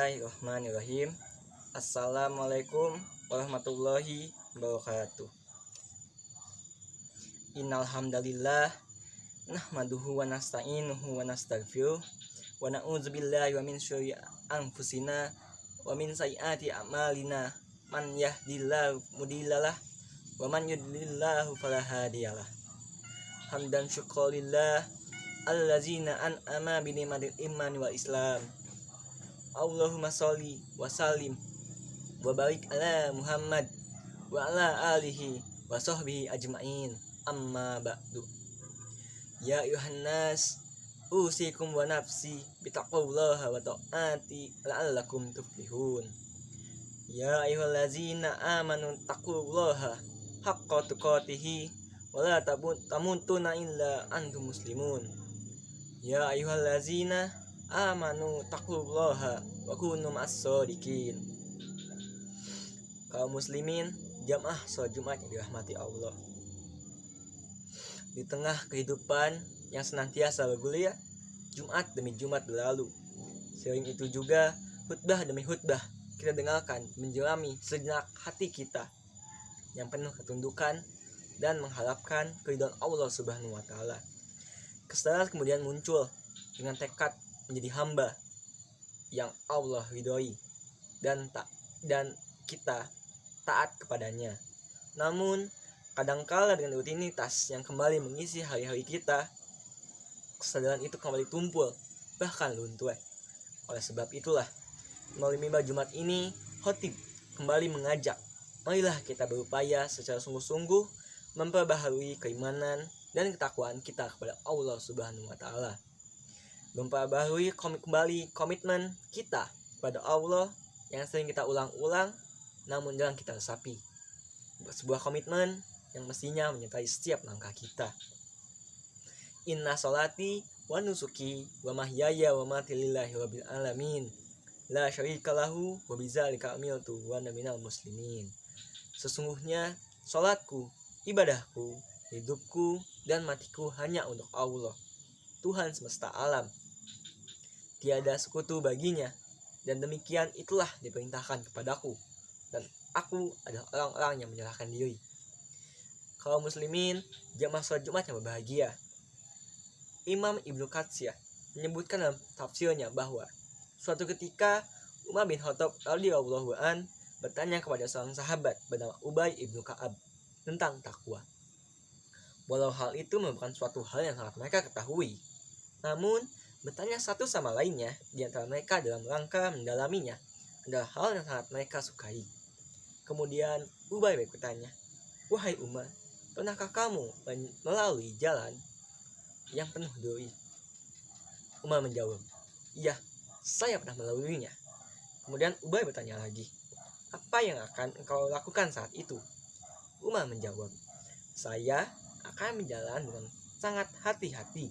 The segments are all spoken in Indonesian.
Bismillahirrahmanirrahim. Assalamualaikum warahmatullahi wabarakatuh. Innal hamdalillah nahmaduhu wa nasta'inuhu wa nastaghfiruh wa na'udzubillahi wa min syururi anfusina wa min sayyiati a'malina. Man yahdihillahu mudhillalah wa man yudlillahu fala hadiyalah. Hamdan syukurillah allazina an'ama bi ni'matil iman wal islam. Allahumma sholli wa sallim wa barik ala Muhammad wa ala alihi wa sahbihi ajma'in. Amma ba'du. Ya ayuhan nas, usikum wa nafsi bitaqwallaha wa ta'ati la'allakum tuflihun. Ya ayyuhallazina amanu taqullaha haqqa tuqatih wa la tamutunna illa antum muslimun. Ya ayyuhallazina amanu taqullaha wa kunu ma'as-shodiqin. Kaum muslimin jamaah sholat Jumat yang dirahmati Allah. Di tengah kehidupan yang senantiasa bergulir, Jumat demi Jumat berlalu. Sering itu juga khutbah demi khutbah kita dengarkan menjelami sejenak hati kita yang penuh ketundukan dan mengharapkan keridhaan Allah Subhanahu wa taala. Kesadaran kemudian muncul dengan tekad menjadi hamba yang Allah ridhoi dan kita taat kepadanya. Namun kadangkala dengan rutinitas yang kembali mengisi hari-hari kita, kesadaran itu kembali tumpul, bahkan luntur. Oleh sebab itulah, melalui mimbar Jumat ini, khotib kembali mengajak, marilah kita berupaya secara sungguh-sungguh memperbaharui keimanan dan ketakwaan kita kepada Allah Subhanahu wa taala. Memperbaharui kembali komitmen kita kepada Allah yang sering kita ulang-ulang namun jarang kita resapi. Sebuah komitmen yang mestinya menyertai setiap langkah kita. Inna sholati wa nusuki wa mahyaya wa mamati lillahi rabbil alamin. La syarika lahu wa bidzalika umirtu wa ana minal muslimin. Sesungguhnya salatku, ibadahku, hidupku dan matiku hanya untuk Allah, Tuhan semesta alam. Tiada sekutu baginya, dan demikian itulah diperintahkan kepadaku, dan aku adalah orang-orang yang menyerahkan diri. Kaum muslimin jamaah sholat Jumat yang berbahagia, Imam Ibnu Katsir menyebutkan dalam tafsirnya bahwa suatu ketika Umar bin Khattab radhiyallahu an bertanya kepada seorang sahabat bernama Ubay ibnu Ka'ab tentang takwa. Walau hal itu merupakan suatu hal yang sangat mereka ketahui, namun bertanya satu sama lainnya di antara mereka dalam rangka mendalaminya adalah hal yang sangat mereka sukai. Kemudian Ubay bertanya, "Wahai Umar, pernahkah kamu melalui jalan yang penuh duri?" Umar menjawab, "Iya, saya pernah melaluinya." Kemudian Ubay bertanya lagi, "Apa yang akan engkau lakukan saat itu?" Umar menjawab, "Saya akan berjalan dengan sangat hati-hati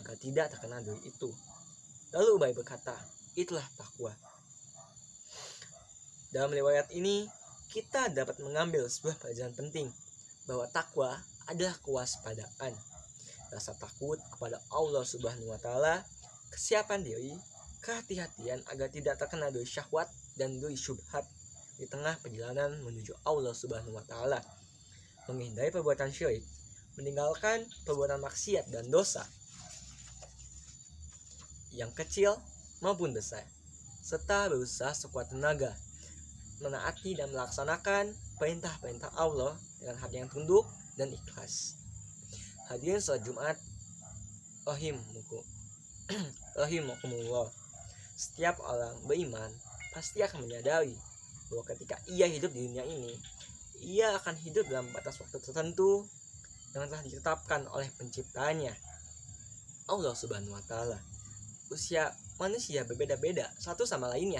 agar tidak terkena duri itu." Lalu Ubay berkata, "Itulah takwa." Dalam riwayat ini, kita dapat mengambil sebuah pelajaran penting bahwa takwa adalah kewaspadaan, rasa takut kepada Allah Subhanahu wa taala, kesiapan diri, kehati-hatian agar tidak terkena duri syahwat dan duri syubhat di tengah perjalanan menuju Allah Subhanahu wa taala, menghindari perbuatan syirik, meninggalkan perbuatan maksiat dan dosa yang kecil maupun besar, serta berusaha sekuat tenaga menaati dan melaksanakan perintah-perintah Allah dengan hati yang tunduk dan ikhlas. Hadirin sholat Jumat rahimakumullah. Setiap orang beriman pasti akan menyadari bahwa ketika ia hidup di dunia ini, ia akan hidup dalam batas waktu tertentu yang telah ditetapkan oleh penciptanya, Allah Subhanahu wa taala. Usia manusia berbeda-beda satu sama lainnya.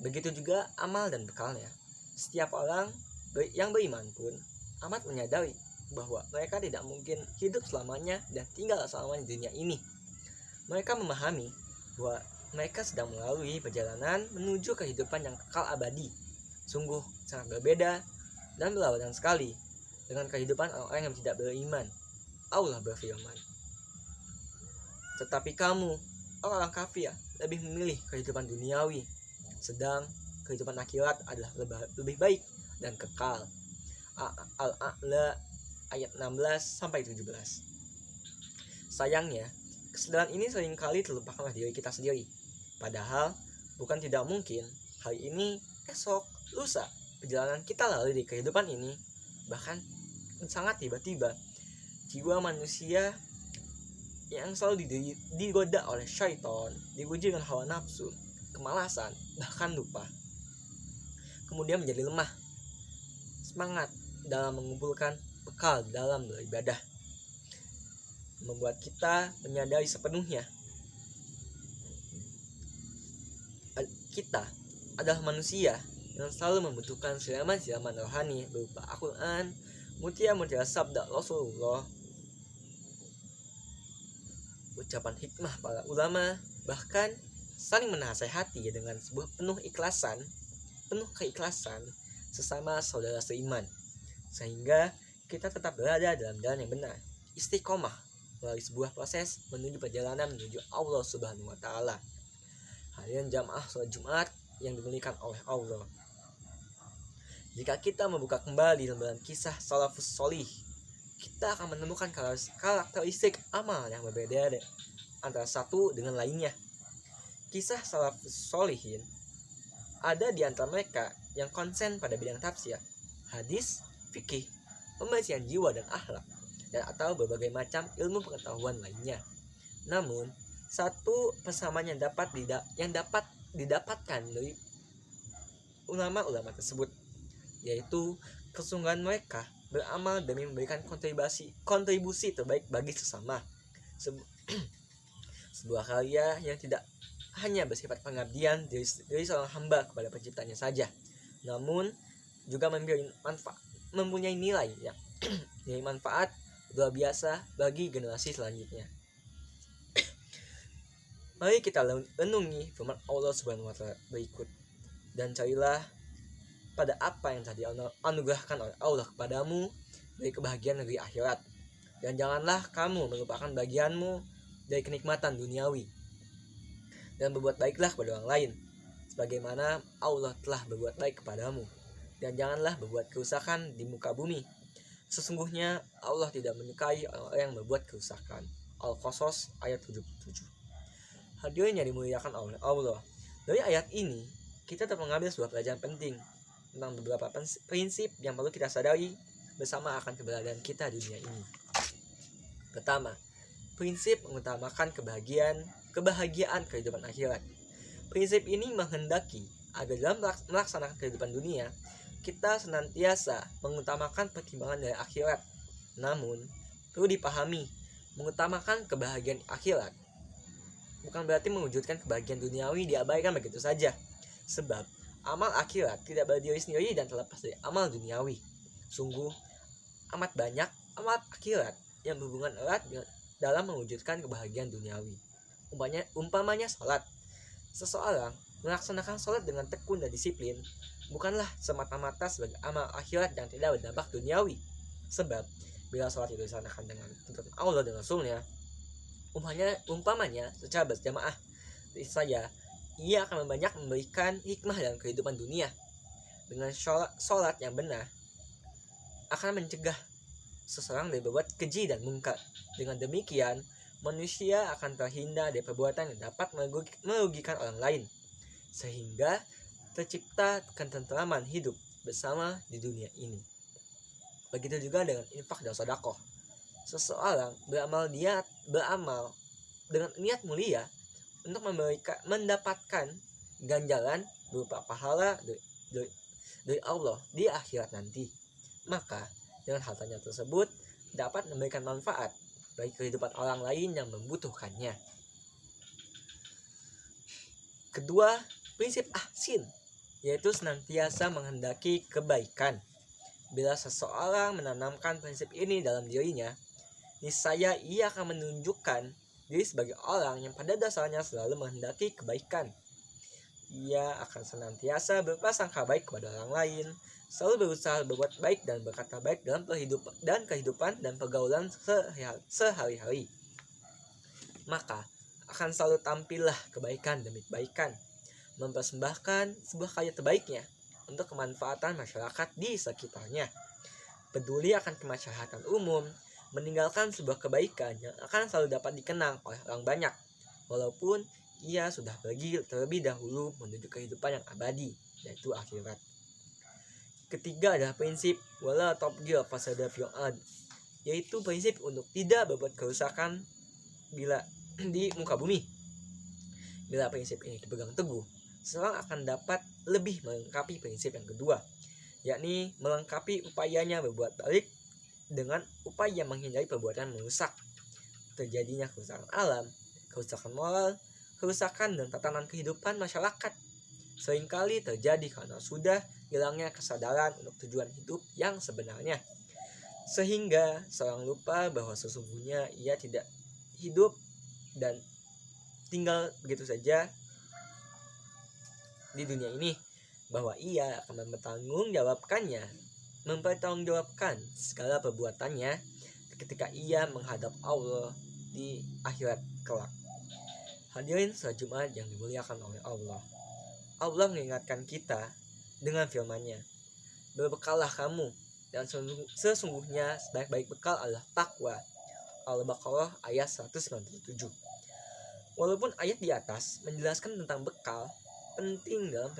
Begitu juga amal dan bekalnya. Setiap orang yang beriman pun amat menyadari bahwa mereka tidak mungkin hidup selamanya dan tinggal selamanya di dunia ini. Mereka memahami bahwa mereka sedang melalui perjalanan menuju kehidupan yang kekal abadi. Sungguh sangat berbeda dan berlawanan sekali dengan kehidupan orang-orang yang tidak beriman. Allah berfirman, "Tetapi kamu, orang-orang kafir, lebih memilih kehidupan duniawi, sedang kehidupan akhirat adalah lebih baik dan kekal. Al-A'la ayat 16 sampai 17. Sayangnya, kesadaran ini seringkali terlupakan oleh diri kita sendiri. Padahal bukan tidak mungkin hari ini, esok, lusa perjalanan kita lalui di kehidupan ini, bahkan sangat tiba-tiba jiwa manusia yang selalu digoda oleh syaitan, diuji dengan hawa nafsu, kemalasan, bahkan lupa, kemudian menjadi lemah semangat dalam mengumpulkan bekal dalam beribadah, membuat kita menyadari sepenuhnya kita adalah manusia yang selalu membutuhkan siraman-siraman rohani berupa Al-Quran, mutiara-mutiara sabda Rasulullah, ucapan hikmah para ulama, bahkan saling menasehati dengan sebuah penuh keikhlasan sesama saudara seiman, sehingga kita tetap berada dalam jalan yang benar, istiqomah melalui sebuah proses menuju perjalanan menuju Allah Subhanahu wa Ta'ala. Hadirin jamaah sholat Jumat yang dimuliakan oleh Allah, jika kita membuka kembali lembaran kisah salafus solih, kita akan menemukan karakteristik amal yang berbeda antara satu dengan lainnya. Kisah salafus solihin ada di antara mereka yang konsen pada bidang tafsir, hadis, fikih, pembersihan jiwa dan akhlak, dan atau berbagai macam ilmu pengetahuan lainnya. Namun, satu persamaan yang dapat didapatkan dari ulama-ulama tersebut, yaitu kesungguhan mereka beramal demi memberikan kontribusi terbaik bagi sesama. Sebuah karya yang tidak hanya bersifat pengabdian dari seorang hamba kepada penciptanya saja, namun juga mempunyai nilai yang nilai manfaat luar biasa bagi generasi selanjutnya. Mari kita renungi firman Allah Subhanahu wa Ta'ala berikut, dan carilah pada apa yang tadi anugerahkan oleh Allah kepadamu dari kebahagiaan negeri akhirat, dan janganlah kamu melupakan bagianmu dari kenikmatan duniawi, dan berbuat baiklah kepada orang lain sebagaimana Allah telah berbuat baik kepadamu, dan janganlah berbuat kerusakan di muka bumi. Sesungguhnya Allah tidak menyukai orang yang berbuat kerusakan. Al-Qasas ayat 77. Hadirin yang dimuliakan oleh Allah, dari ayat ini kita dapat mengambil sebuah pelajaran penting tentang beberapa prinsip yang perlu kita sadari bersama akan keberadaan kita di dunia ini. Pertama, prinsip mengutamakan kebahagiaan kehidupan akhirat. Prinsip ini menghendaki agar dalam melaksanakan kehidupan dunia kita senantiasa mengutamakan pertimbangan dari akhirat. Namun, perlu dipahami, mengutamakan kebahagiaan akhirat bukan berarti mewujudkan kebahagiaan duniawi diabaikan begitu saja. Sebab amal akhirat tidak berdiri sendiri dan terlepas dari amal duniawi. Sungguh amat banyak amal akhirat yang berhubungan erat dalam mewujudkan kebahagiaan duniawi. Umpamanya salat. Seseorang melaksanakan salat dengan tekun dan disiplin bukanlah semata-mata sebagai amal akhirat yang tidak berdampak duniawi. Sebab bila salat itu dilaksanakan dengan tuntunan Allah dan Rasulnya, umpamanya secara berjamaah saja, ia akan banyak memberikan hikmah dalam kehidupan dunia. Dengan sholat yang benar akan mencegah seseorang dari berbuat keji dan mungkar. Dengan demikian, manusia akan terhindar dari perbuatan yang dapat merugikan orang lain, sehingga tercipta ketentraman hidup bersama di dunia ini. Begitu juga dengan infak dan sedekah. Seseorang beramal dengan niat mulia untuk mendapatkan ganjaran berupa pahala dari Allah di akhirat nanti, maka dengan hartanya tersebut dapat memberikan manfaat bagi kehidupan orang lain yang membutuhkannya. Kedua, prinsip ahsin, yaitu senantiasa menghendaki kebaikan. Bila seseorang menanamkan prinsip ini dalam dirinya, niscaya ia akan menunjukkan diri sebagai orang yang pada dasarnya selalu menghendaki kebaikan. Ia akan senantiasa berprasangka baik kepada orang lain, selalu berusaha berbuat baik dan berkata baik dalam kehidupan dan pergaulan sehari-hari. Maka akan selalu tampillah kebaikan demi kebaikan, mempersembahkan sebuah karya terbaiknya untuk kemanfaatan masyarakat di sekitarnya, peduli akan kemaslahatan umum, meninggalkan sebuah kebaikan yang akan selalu dapat dikenang oleh orang banyak, walaupun ia sudah pergi terlebih dahulu menuju kehidupan yang abadi, yaitu akhirat. Ketiga adalah prinsip wala tabghil fasada fil ard, yaitu prinsip untuk tidak berbuat kerusakan bila di muka bumi. Bila prinsip ini dipegang teguh, seseorang akan dapat lebih melengkapi prinsip yang kedua, yakni melengkapi upayanya berbuat baik dengan upaya menghindari perbuatan merusak. Terjadinya kerusakan alam, kerusakan moral, kerusakan dan tatanan kehidupan masyarakat seringkali terjadi karena sudah hilangnya kesadaran untuk tujuan hidup yang sebenarnya, sehingga seorang lupa bahwa sesungguhnya ia tidak hidup dan tinggal begitu saja di dunia ini, bahwa ia akan mempertanggungjawabkan segala perbuatannya ketika ia menghadap Allah di akhirat kelak. Hadirin salat Jumat yang dimuliakan oleh Allah. Allah mengingatkan kita dengan firman-Nya, "Berbekallah kamu, dan sesungguhnya sebaik-baik bekal adalah takwa." Al-Baqarah ayat 197. Walaupun ayat di atas menjelaskan tentang bekal penting dalam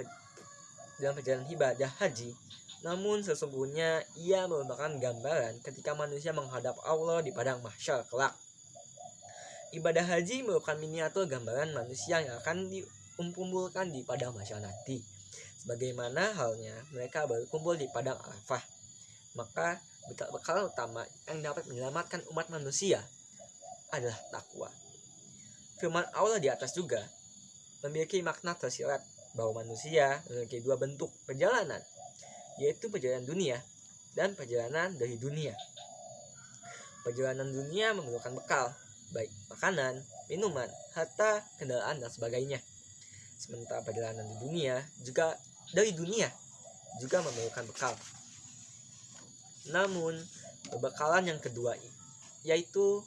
perjalanan ibadah haji, namun sesungguhnya ia merupakan gambaran ketika manusia menghadap Allah di padang mahsyar kelak. Ibadah haji merupakan miniatur gambaran manusia yang akan dikumpulkan di padang mahsyar nanti, sebagaimana halnya mereka berkumpul di padang Arafah. Maka bekal utama yang dapat menyelamatkan umat manusia adalah takwa. Firman Allah di atas juga memiliki makna tersirat bahwa manusia memiliki dua bentuk perjalanan, yaitu perjalanan dunia dan perjalanan dari dunia. Perjalanan dunia memerlukan bekal, baik makanan, minuman, harta, kendaraan, dan sebagainya. Sementara perjalanan di dunia dari dunia juga memerlukan bekal. Namun, perbekalan yang kedua yaitu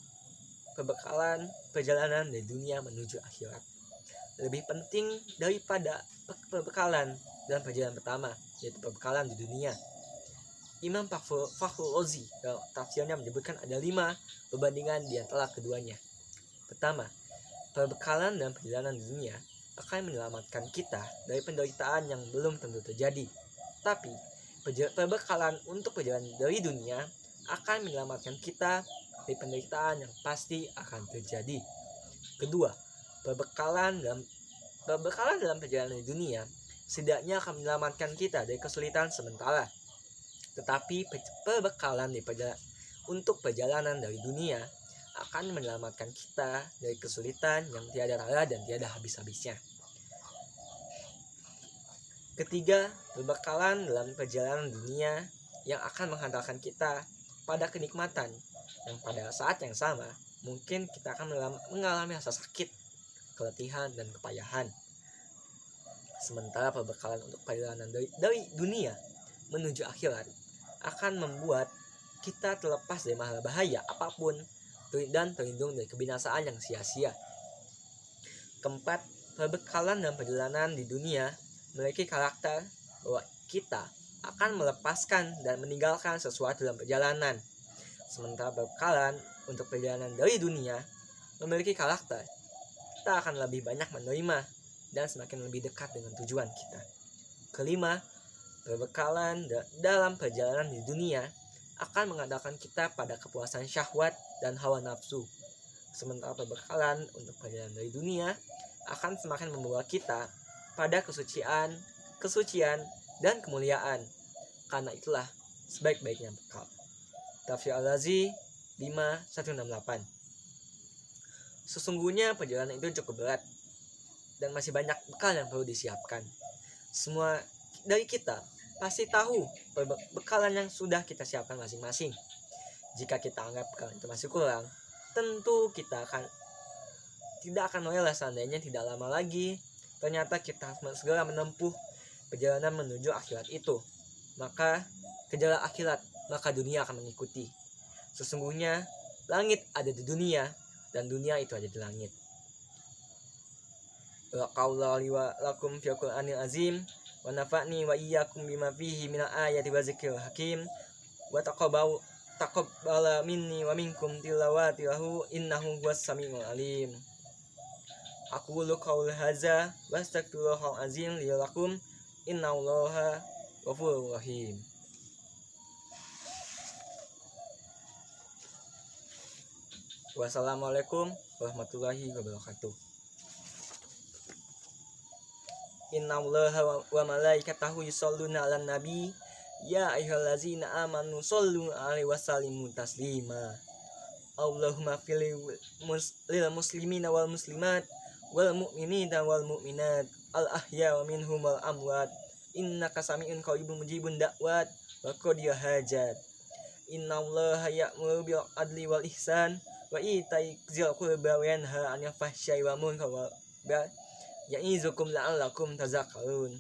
perbekalan perjalanan dari dunia menuju akhirat lebih penting daripada perbekalan dalam perjalanan pertama, yaitu perbekalan di dunia. Imam Fakhrul Razi dalam tafsirnya menyebutkan ada 5 perbandingan di antara keduanya. Pertama, perbekalan dalam perjalanan di dunia akan menyelamatkan kita dari penderitaan yang belum tentu terjadi. Tapi, perbekalan untuk perjalanan dari dunia akan menyelamatkan kita dari penderitaan yang pasti akan terjadi. Kedua, perbekalan dalam perjalanan di dunia setidaknya akan menyelamatkan kita dari kesulitan sementara. Tetapi perbekalan untuk perjalanan dari dunia akan menyelamatkan kita dari kesulitan yang tiada tara dan tiada habis-habisnya. Ketiga, perbekalan dalam perjalanan dunia yang akan menghantarkan kita pada kenikmatan yang pada saat yang sama mungkin kita akan mengalami rasa sakit, keletihan, dan kepayahan. Sementara perbekalan untuk perjalanan dari dunia menuju akhirat akan membuat kita terlepas dari bahaya apapun dan terlindung dari kebinasaan yang sia-sia. Keempat, perbekalan dalam perjalanan di dunia memiliki karakter bahwa kita akan melepaskan dan meninggalkan sesuatu dalam perjalanan. Sementara perbekalan untuk perjalanan dari dunia memiliki karakter kita akan lebih banyak menerima dan semakin lebih dekat dengan tujuan kita. Kelima, perbekalan dalam perjalanan di dunia akan mengandalkan kita pada kepuasan syahwat dan hawa nafsu. Sementara perbekalan untuk perjalanan dari dunia akan semakin membawa kita pada kesucian, dan kemuliaan. Karena itulah sebaik-baiknya bekal. Tafsir Al-Razi 5168. Sesungguhnya perjalanan itu cukup berat dan masih banyak bekal yang perlu disiapkan. Semua dari kita pasti tahu bekalan yang sudah kita siapkan masing-masing. Jika kita anggap bekalan itu masih kurang, tentu kita tidak akan rela seandainya tidak lama lagi ternyata kita harus segera menempuh perjalanan menuju akhirat itu. Maka kejarlah akhirat, maka dunia akan mengikuti. Sesungguhnya langit ada di dunia dan dunia itu ada di langit. wa qaulali wa lakum fil qur'anil azim wa nafa'ni wa iyyakum bima fihi minal ayati wa zikril hakim wa taqabbala minni wa minkum tilawatihi innahu huwas samiul alim. Aqulu qaul hadza wa astaghfirullahal azim li lakum innallaha ghafurur rahim. Wassalamualaikum warahmatullahi wabarakatuh. Innallaha wa malaikatahu yusholluna 'alan nabi ya ayyuhallazina amanu shollu 'alaihi wa sallimu taslima. Allahumma fil lil muslimina wal muslimat wal mu'minina wal mu'minat al ahya wa minhum wal amwat innaka sami'un qaribun mujibun da'wat wa qadiyah hajat. Innallaha ya'muru bil adli wal ihsan wa ita'i dzil qurba wa yanha 'anil fahsya'i wal munkar wal baghi ya'izukum la'allakum tadhakkarun.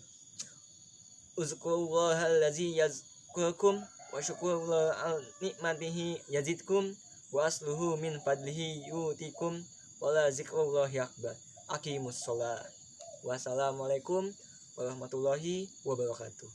Uzkurullaha allazi yazkurukum wa syukurullaha 'ala nikmatihi yazidkum wa asluhu min fadlihi yutikum wa la zikrullahi akbar. Aqimus shalah. Wassalamualaikum warahmatullahi wabarakatuh.